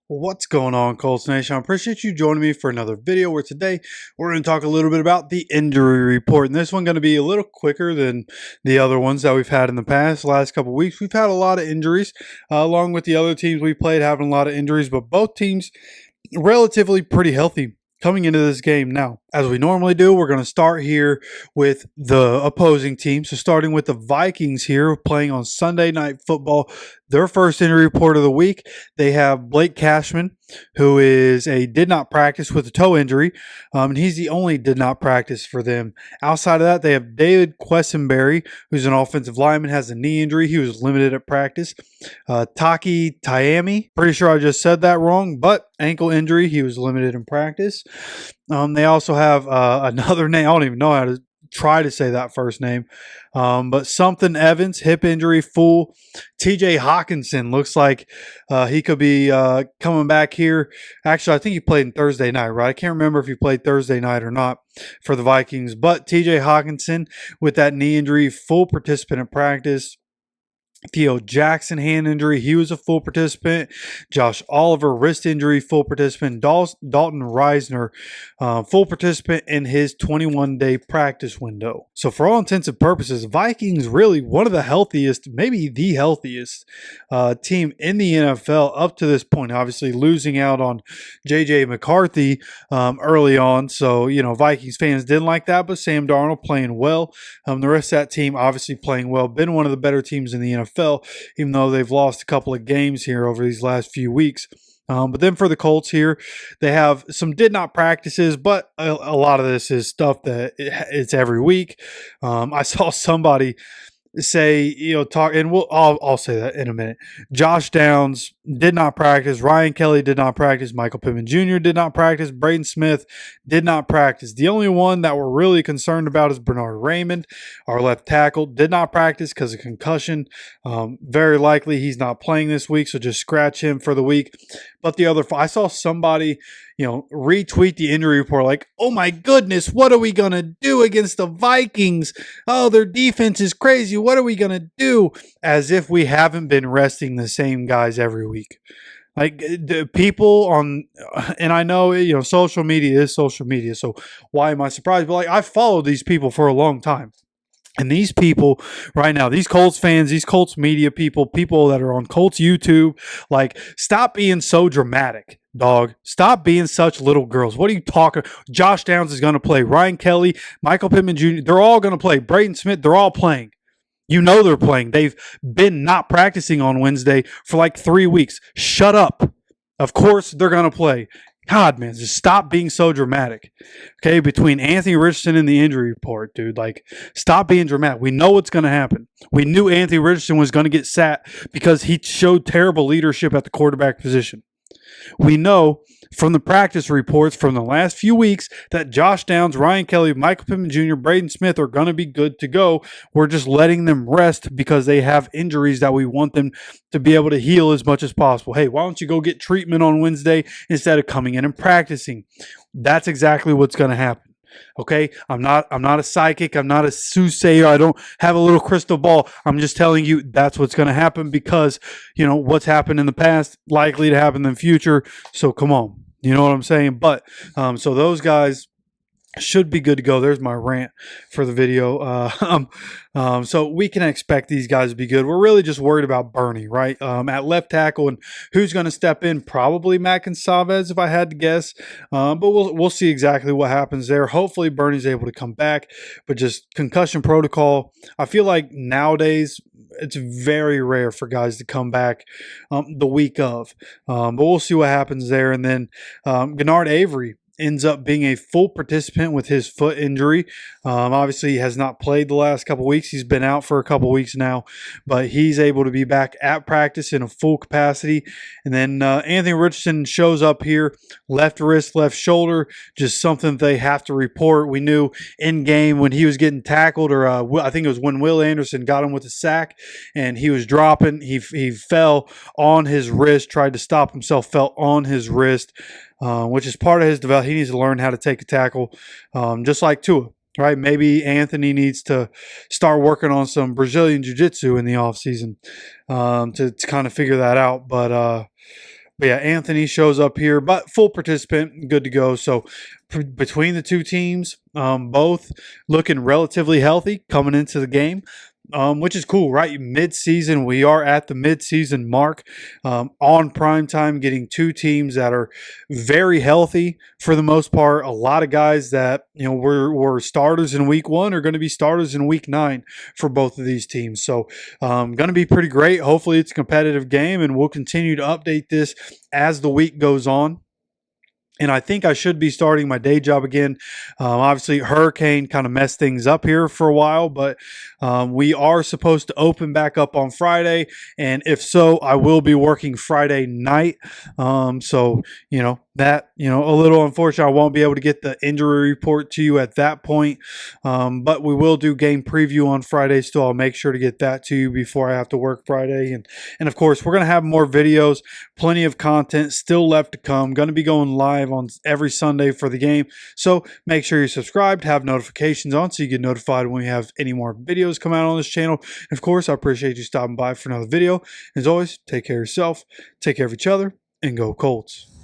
What's going on, Colts Nation? I appreciate you joining me for another video where today we're going to talk a little bit about the injury report. And this one's going to be a little quicker than the other ones that we've had in the past. The last couple of weeks, we've had a lot of injuries, along with the other teams we played having a lot of injuries, but both teams relatively pretty healthy coming into this game. Now, as we normally do, we're going to start here with the opposing team. So starting with the Vikings here playing on Sunday Night Football, their first injury report of the week. They have Blake Cashman, who did not practice with a toe injury, and he's the only did not practice for them. Outside of that, they have David Quessenberry, who's an offensive lineman, has a knee injury. He was limited at practice. Taki Taimi, pretty sure I just said that wrong, but ankle injury. He was limited in practice. They also have another name. I don't even know how to try to say that first name. But something Evans, hip injury, full. TJ Hawkinson looks like he could be coming back here. Actually, I think he played in Thursday night, right? I can't remember if he played Thursday night or not for the Vikings. But TJ Hawkinson with that knee injury, full participant in practice. Theo Jackson, hand injury. He was a full participant. Josh Oliver, wrist injury, full participant. Dalton Reisner, full participant in his 21-day practice window. So for all intents and purposes, Vikings really one of the healthiest, maybe the healthiest team in the NFL up to this point. Obviously losing out on J.J. McCarthy early on. So, Vikings fans didn't like that, but Sam Darnold playing well. The rest of that team obviously playing well. Been one of the better teams in the NFL. Even though they've lost a couple of games here over these last few weeks. But then for the Colts here, they have some did not practices, but a lot of this is stuff that it's every week. I saw somebody say, I'll say that in a minute. Josh Downs did not practice. Ryan Kelly did not practice. Michael Pittman Jr. did not practice. Braden Smith did not practice. The only one that we're really concerned about is Bernard Raymond, our left tackle. Did not practice because of concussion. Very likely he's not playing this week, so just scratch him for the week. But the other, I saw somebody, retweet the injury report like, oh my goodness, what are we going to do against the Vikings? Oh, their defense is crazy. What are we going to do? As if we haven't been resting the same guys every week. Like the people and I know, social media is social media. So why am I surprised? But I've followed these people for a long time. And these people right now, these Colts fans, these Colts media people that are on Colts YouTube, stop being so dramatic, dog. Stop being such little girls. What are you talking? Josh Downs is going to play. Ryan Kelly, Michael Pittman Jr., they're all going to play. Braden Smith, they're all playing. They're playing. They've been not practicing on Wednesday for 3 weeks. Shut up. Of course they're going to play. God, man, just stop being so dramatic. Okay, between Anthony Richardson and the injury report, dude, stop being dramatic. We know what's going to happen. We knew Anthony Richardson was going to get sat because he showed terrible leadership at the quarterback position. We know from the practice reports from the last few weeks that Josh Downs, Ryan Kelly, Michael Pittman Jr., Braden Smith are going to be good to go. We're just letting them rest because they have injuries that we want them to be able to heal as much as possible. Hey, why don't you go get treatment on Wednesday instead of coming in and practicing? That's exactly what's going to happen. Okay, I'm not a psychic. I'm not a soothsayer. I don't have a little crystal ball. I'm just telling you that's what's going to happen because, what's happened in the past, likely to happen in the future. So come on. You know what I'm saying? But so those guys should be good to go. There's my rant for the video. So we can expect these guys to be good. We're really just worried about Bernie, right? At left tackle, and who's going to step in? Probably Matt Goncalves, if I had to guess. But we'll see exactly what happens there. Hopefully Bernie's able to come back. But just concussion protocol. I feel like nowadays it's very rare for guys to come back the week of. But we'll see what happens there. And then Gennard Avery ends up being a full participant with his foot injury. Obviously, he has not played the last couple weeks. He's been out for a couple weeks now, but he's able to be back at practice in a full capacity. And then Anthony Richardson shows up here, left wrist, left shoulder, just something they have to report. We knew in game when he was getting tackled, or I think it was when Will Anderson got him with a sack, and he was dropping. He fell on his wrist, tried to stop himself, fell on his wrist. Which is part of his development. He needs to learn how to take a tackle, just like Tua, right? Maybe Anthony needs to start working on some Brazilian jiu-jitsu in the offseason to kind of figure that out. But But yeah, Anthony shows up here, but full participant, good to go. So between the two teams, both looking relatively healthy coming into the game. Which is cool, right? Mid-season, we are at the mid-season mark, on prime time, getting two teams that are very healthy for the most part. A lot of guys that were starters in week 1 are going to be starters in week 9 for both of these teams. So, going to be pretty great. Hopefully, it's a competitive game, and we'll continue to update this as the week goes on. And I think I should be starting my day job again. Obviously, Hurricane kind of messed things up here for a while, but we are supposed to open back up on Friday. And if so, I will be working Friday night. So, a little unfortunate. I won't be able to get the injury report to you at that point. But we will do game preview on Friday still. I'll make sure to get that to you before I have to work Friday. And of course, we're going to have more videos, plenty of content still left to come. Going to be going live on every Sunday for the game. So make sure you're subscribed, have notifications on so you get notified when we have any more videos come out on this channel. And of course, I appreciate you stopping by for another video. As always, take care of yourself, take care of each other, and go Colts.